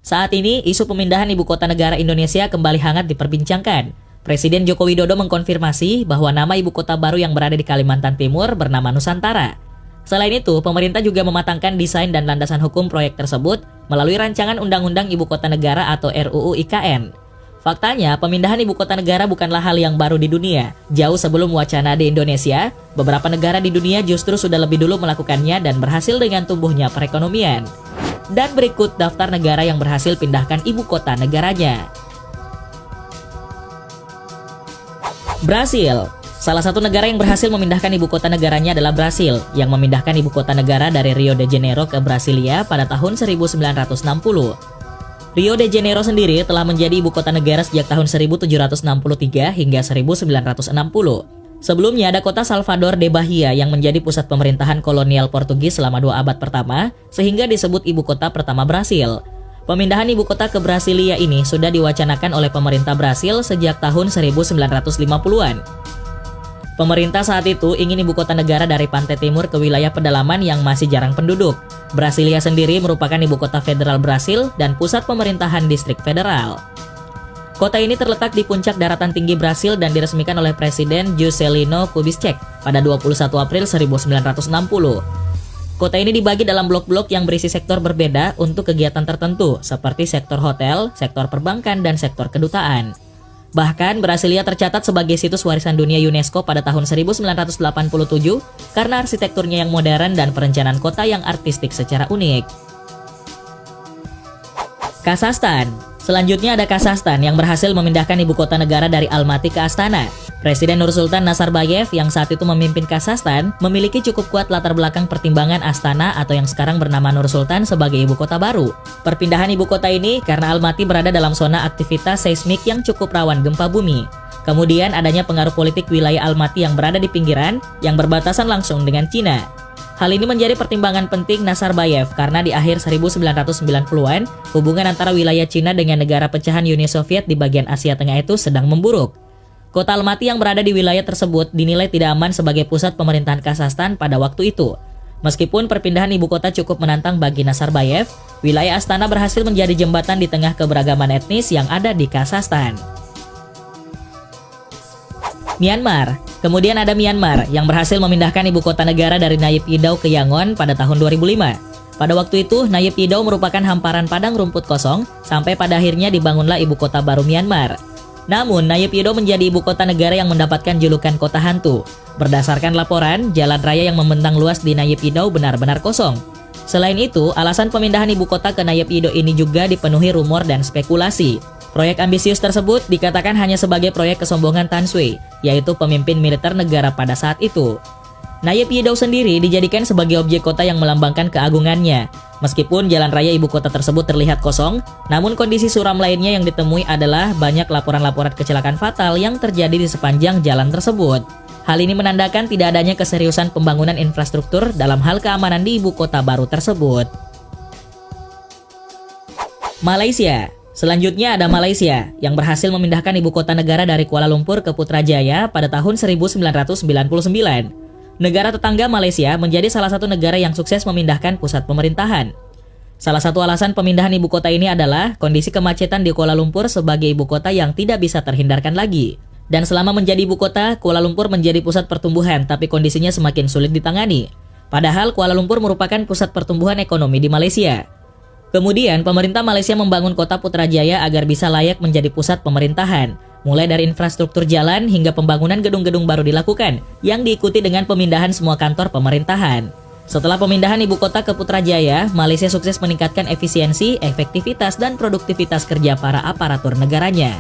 Saat ini, isu pemindahan ibu kota negara Indonesia kembali hangat diperbincangkan. Presiden Joko Widodo mengkonfirmasi bahwa nama ibu kota baru yang berada di Kalimantan Timur bernama Nusantara. Selain itu, pemerintah juga mematangkan desain dan landasan hukum proyek tersebut melalui rancangan Undang-Undang Ibu Kota Negara atau RUU IKN. Faktanya, pemindahan ibu kota negara bukanlah hal yang baru di dunia. Jauh sebelum wacana di Indonesia, beberapa negara di dunia justru sudah lebih dulu melakukannya dan berhasil dengan tumbuhnya perekonomian. Dan berikut daftar negara yang berhasil pindahkan ibu kota negaranya. Brasil. Salah satu negara yang berhasil memindahkan ibu kota negaranya adalah Brasil, yang memindahkan ibu kota negara dari Rio de Janeiro ke Brasilia pada tahun 1960. Rio de Janeiro sendiri telah menjadi ibu kota negara sejak tahun 1763 hingga 1960. Sebelumnya ada kota Salvador de Bahia yang menjadi pusat pemerintahan kolonial Portugis selama 2 abad pertama, sehingga disebut ibu kota pertama Brasil. Pemindahan ibu kota ke Brasilia ini sudah diwacanakan oleh pemerintah Brasil sejak tahun 1950-an. Pemerintah saat itu ingin ibu kota negara dari pantai timur ke wilayah pedalaman yang masih jarang penduduk. Brasilia sendiri merupakan ibu kota federal Brasil dan pusat pemerintahan distrik federal. Kota ini terletak di puncak daratan tinggi Brasil dan diresmikan oleh Presiden Juscelino Kubitschek pada 21 April 1960. Kota ini dibagi dalam blok-blok yang berisi sektor berbeda untuk kegiatan tertentu, seperti sektor hotel, sektor perbankan, dan sektor kedutaan. Bahkan, Brasilia tercatat sebagai situs warisan dunia UNESCO pada tahun 1987 karena arsitekturnya yang modern dan perencanaan kota yang artistik secara unik. Kazakhstan. Selanjutnya ada Kazakhstan yang berhasil memindahkan ibu kota negara dari Almaty ke Astana. Presiden Nursultan Nazarbayev yang saat itu memimpin Kazakhstan memiliki cukup kuat latar belakang pertimbangan Astana atau yang sekarang bernama Nursultan sebagai ibu kota baru. Perpindahan ibu kota ini karena Almaty berada dalam zona aktivitas seismik yang cukup rawan gempa bumi. Kemudian adanya pengaruh politik wilayah Almaty yang berada di pinggiran yang berbatasan langsung dengan Cina. Hal ini menjadi pertimbangan penting Nazarbayev karena di akhir 1990-an, hubungan antara wilayah Cina dengan negara pecahan Uni Soviet di bagian Asia Tengah itu sedang memburuk. Kota Almaty yang berada di wilayah tersebut dinilai tidak aman sebagai pusat pemerintahan Kazakhstan pada waktu itu. Meskipun perpindahan ibu kota cukup menantang bagi Nazarbayev, wilayah Astana berhasil menjadi jembatan di tengah keberagaman etnis yang ada di Kazakhstan. Myanmar. Kemudian ada Myanmar yang berhasil memindahkan ibu kota negara dari Naypyidaw ke Yangon pada tahun 2005. Pada waktu itu, Naypyidaw merupakan hamparan padang rumput kosong sampai pada akhirnya dibangunlah ibu kota baru Myanmar. Namun, Naypyidaw menjadi ibu kota negara yang mendapatkan julukan kota hantu. Berdasarkan laporan, jalan raya yang membentang luas di Naypyidaw benar-benar kosong. Selain itu, alasan pemindahan ibu kota ke Naypyidaw ini juga dipenuhi rumor dan spekulasi. Proyek ambisius tersebut dikatakan hanya sebagai proyek kesombongan Tan Sui, yaitu pemimpin militer negara pada saat itu. Naypyidaw sendiri dijadikan sebagai objek kota yang melambangkan keagungannya. Meskipun jalan raya ibu kota tersebut terlihat kosong, namun kondisi suram lainnya yang ditemui adalah banyak laporan-laporan kecelakaan fatal yang terjadi di sepanjang jalan tersebut. Hal ini menandakan tidak adanya keseriusan pembangunan infrastruktur dalam hal keamanan di ibu kota baru tersebut. Malaysia. Selanjutnya ada Malaysia yang berhasil memindahkan ibu kota negara dari Kuala Lumpur ke Putrajaya pada tahun 1999. Negara tetangga Malaysia menjadi salah satu negara yang sukses memindahkan pusat pemerintahan. Salah satu alasan pemindahan ibu kota ini adalah kondisi kemacetan di Kuala Lumpur sebagai ibu kota yang tidak bisa terhindarkan lagi. Dan selama menjadi ibu kota, Kuala Lumpur menjadi pusat pertumbuhan tapi kondisinya semakin sulit ditangani. Padahal Kuala Lumpur merupakan pusat pertumbuhan ekonomi di Malaysia. Kemudian, pemerintah Malaysia membangun kota Putrajaya agar bisa layak menjadi pusat pemerintahan. Mulai dari infrastruktur jalan hingga pembangunan gedung-gedung baru dilakukan, yang diikuti dengan pemindahan semua kantor pemerintahan. Setelah pemindahan ibu kota ke Putrajaya, Malaysia sukses meningkatkan efisiensi, efektivitas, dan produktivitas kerja para aparatur negaranya.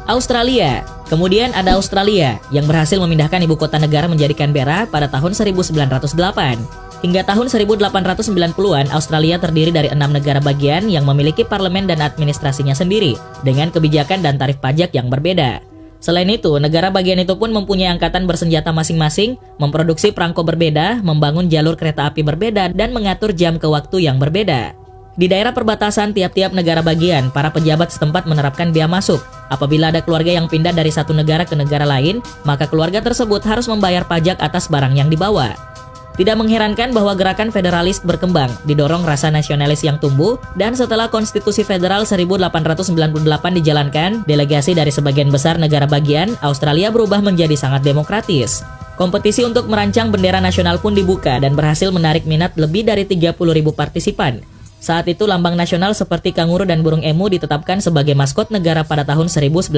Australia. Kemudian ada Australia, yang berhasil memindahkan ibu kota negara menjadi Canberra pada tahun 1908. Hingga tahun 1890-an, Australia terdiri dari 6 negara bagian yang memiliki parlemen dan administrasinya sendiri, dengan kebijakan dan tarif pajak yang berbeda. Selain itu, negara bagian itu pun mempunyai angkatan bersenjata masing-masing, memproduksi perangko berbeda, membangun jalur kereta api berbeda, dan mengatur jam ke waktu yang berbeda. Di daerah perbatasan tiap-tiap negara bagian, para pejabat setempat menerapkan bea masuk. Apabila ada keluarga yang pindah dari satu negara ke negara lain, maka keluarga tersebut harus membayar pajak atas barang yang dibawa. Tidak mengherankan bahwa gerakan federalis berkembang, didorong rasa nasionalis yang tumbuh, dan setelah Konstitusi Federal 1898 dijalankan, delegasi dari sebagian besar negara bagian, Australia berubah menjadi sangat demokratis. Kompetisi untuk merancang bendera nasional pun dibuka dan berhasil menarik minat lebih dari 30.000 partisipan. Saat itu lambang nasional seperti kanguru dan burung emu ditetapkan sebagai maskot negara pada tahun 1908.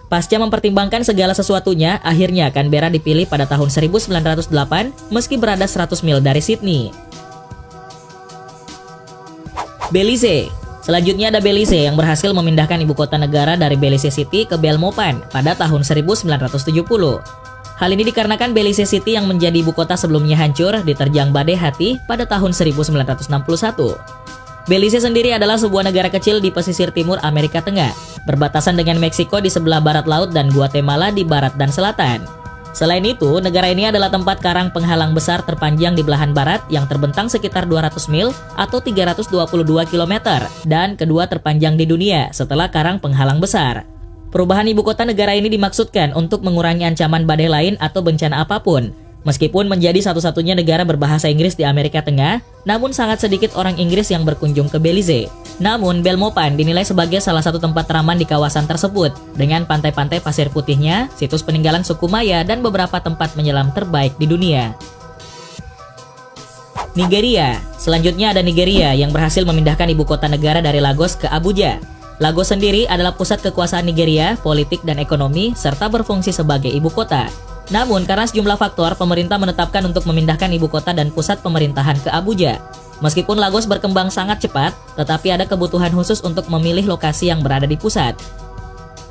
Pasca mempertimbangkan segala sesuatunya, akhirnya Canberra dipilih pada tahun 1908 meski berada 100 mil dari Sydney. Belize. Selanjutnya ada Belize yang berhasil memindahkan ibu kota negara dari Belize City ke Belmopan pada tahun 1970. Hal ini dikarenakan Belize City yang menjadi ibu kota sebelumnya hancur diterjang badai Hati pada tahun 1961. Belize sendiri adalah sebuah negara kecil di pesisir timur Amerika Tengah, berbatasan dengan Meksiko di sebelah barat laut dan Guatemala di barat dan selatan. Selain itu, negara ini adalah tempat karang penghalang besar terpanjang di belahan barat yang terbentang sekitar 200 mil atau 322 km dan kedua terpanjang di dunia setelah karang penghalang besar. Perubahan ibu kota negara ini dimaksudkan untuk mengurangi ancaman badai lain atau bencana apapun. Meskipun menjadi satu-satunya negara berbahasa Inggris di Amerika Tengah, namun sangat sedikit orang Inggris yang berkunjung ke Belize. Namun, Belmopan dinilai sebagai salah satu tempat teraman di kawasan tersebut, dengan pantai-pantai pasir putihnya, situs peninggalan suku Maya, dan beberapa tempat menyelam terbaik di dunia. Nigeria. Selanjutnya ada Nigeria yang berhasil memindahkan ibu kota negara dari Lagos ke Abuja. Lagos sendiri adalah pusat kekuasaan Nigeria, politik dan ekonomi, serta berfungsi sebagai ibu kota. Namun, karena sejumlah faktor, pemerintah menetapkan untuk memindahkan ibu kota dan pusat pemerintahan ke Abuja. Meskipun Lagos berkembang sangat cepat, tetapi ada kebutuhan khusus untuk memilih lokasi yang berada di pusat.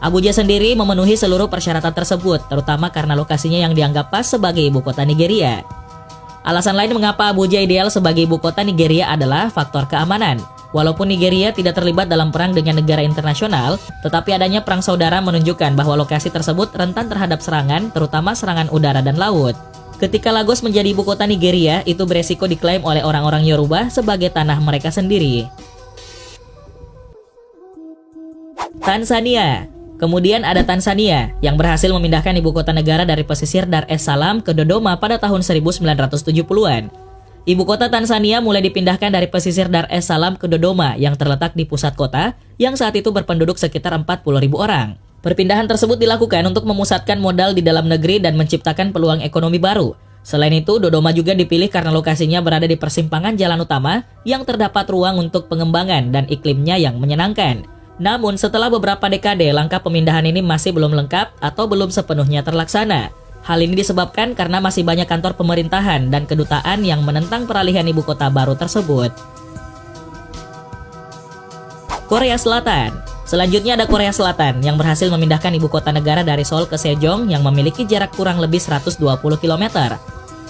Abuja sendiri memenuhi seluruh persyaratan tersebut, terutama karena lokasinya yang dianggap pas sebagai ibu kota Nigeria. Alasan lain mengapa Abuja ideal sebagai ibu kota Nigeria adalah faktor keamanan. Walaupun Nigeria tidak terlibat dalam perang dengan negara internasional, tetapi adanya perang saudara menunjukkan bahwa lokasi tersebut rentan terhadap serangan, terutama serangan udara dan laut. Ketika Lagos menjadi ibu kota Nigeria, itu beresiko diklaim oleh orang-orang Yoruba sebagai tanah mereka sendiri. Tanzania. Kemudian ada Tanzania, yang berhasil memindahkan ibu kota negara dari pesisir Dar es Salaam ke Dodoma pada tahun 1970-an. Ibu kota Tanzania mulai dipindahkan dari pesisir Dar es Salaam ke Dodoma yang terletak di pusat kota, yang saat itu berpenduduk sekitar 40.000 orang. Perpindahan tersebut dilakukan untuk memusatkan modal di dalam negeri dan menciptakan peluang ekonomi baru. Selain itu, Dodoma juga dipilih karena lokasinya berada di persimpangan jalan utama yang terdapat ruang untuk pengembangan dan iklimnya yang menyenangkan. Namun, setelah beberapa dekade, langkah pemindahan ini masih belum lengkap atau belum sepenuhnya terlaksana. Hal ini disebabkan karena masih banyak kantor pemerintahan dan kedutaan yang menentang peralihan ibu kota baru tersebut. Korea Selatan. Selanjutnya ada Korea Selatan yang berhasil memindahkan ibu kota negara dari Seoul ke Sejong yang memiliki jarak kurang lebih 120 km.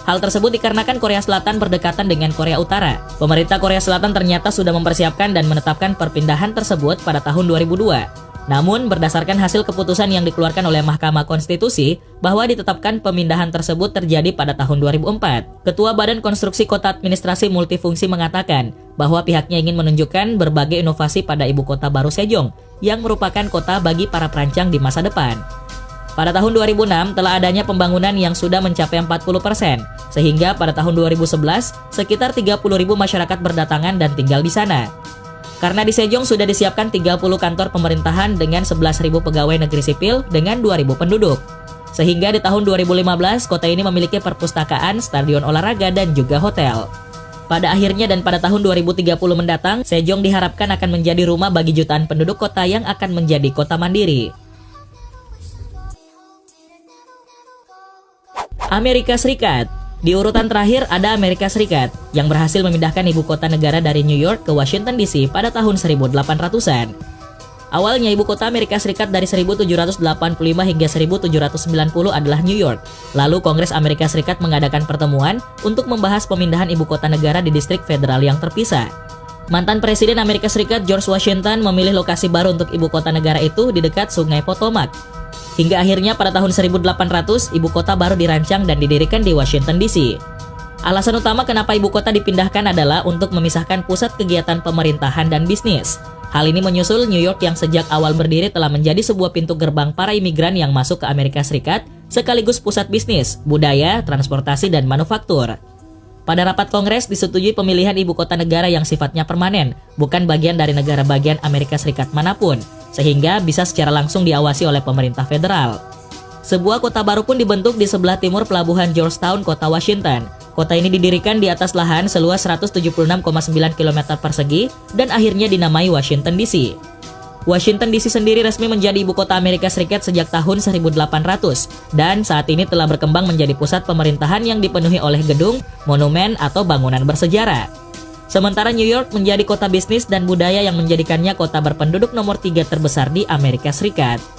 Hal tersebut dikarenakan Korea Selatan berdekatan dengan Korea Utara. Pemerintah Korea Selatan ternyata sudah mempersiapkan dan menetapkan perpindahan tersebut pada tahun 2002. Namun, berdasarkan hasil keputusan yang dikeluarkan oleh Mahkamah Konstitusi bahwa ditetapkan pemindahan tersebut terjadi pada tahun 2004. Ketua Badan Konstruksi Kota Administrasi Multifungsi mengatakan bahwa pihaknya ingin menunjukkan berbagai inovasi pada ibu kota baru Sejong yang merupakan kota bagi para perancang di masa depan. Pada tahun 2006 telah adanya pembangunan yang sudah mencapai 40%, sehingga pada tahun 2011 sekitar 30.000 masyarakat berdatangan dan tinggal di sana. Karena di Sejong sudah disiapkan 30 kantor pemerintahan dengan 11.000 pegawai negeri sipil dengan 2.000 penduduk. Sehingga di tahun 2015, kota ini memiliki perpustakaan, stadion olahraga, dan juga hotel. Pada akhirnya dan pada tahun 2030 mendatang, Sejong diharapkan akan menjadi rumah bagi jutaan penduduk kota yang akan menjadi kota mandiri. Amerika Serikat. Di urutan terakhir ada Amerika Serikat, yang berhasil memindahkan ibu kota negara dari New York ke Washington DC pada tahun 1800-an. Awalnya ibu kota Amerika Serikat dari 1785 hingga 1790 adalah New York. Lalu Kongres Amerika Serikat mengadakan pertemuan untuk membahas pemindahan ibu kota negara di distrik federal yang terpisah. Mantan Presiden Amerika Serikat George Washington memilih lokasi baru untuk ibu kota negara itu di dekat Sungai Potomac. Hingga akhirnya pada tahun 1800, ibu kota baru dirancang dan didirikan di Washington DC. Alasan utama kenapa ibu kota dipindahkan adalah untuk memisahkan pusat kegiatan pemerintahan dan bisnis. Hal ini menyusul New York yang sejak awal berdiri telah menjadi sebuah pintu gerbang para imigran yang masuk ke Amerika Serikat, sekaligus pusat bisnis, budaya, transportasi, dan manufaktur. Pada rapat Kongres disetujui pemilihan ibu kota negara yang sifatnya permanen, bukan bagian dari negara bagian Amerika Serikat manapun, sehingga bisa secara langsung diawasi oleh pemerintah federal. Sebuah kota baru pun dibentuk di sebelah timur pelabuhan Georgetown, kota Washington. Kota ini didirikan di atas lahan seluas 176,9 km persegi dan akhirnya dinamai Washington DC. Washington DC sendiri resmi menjadi ibu kota Amerika Serikat sejak tahun 1800 dan saat ini telah berkembang menjadi pusat pemerintahan yang dipenuhi oleh gedung, monumen, atau bangunan bersejarah. Sementara New York menjadi kota bisnis dan budaya yang menjadikannya kota berpenduduk nomor 3 terbesar di Amerika Serikat.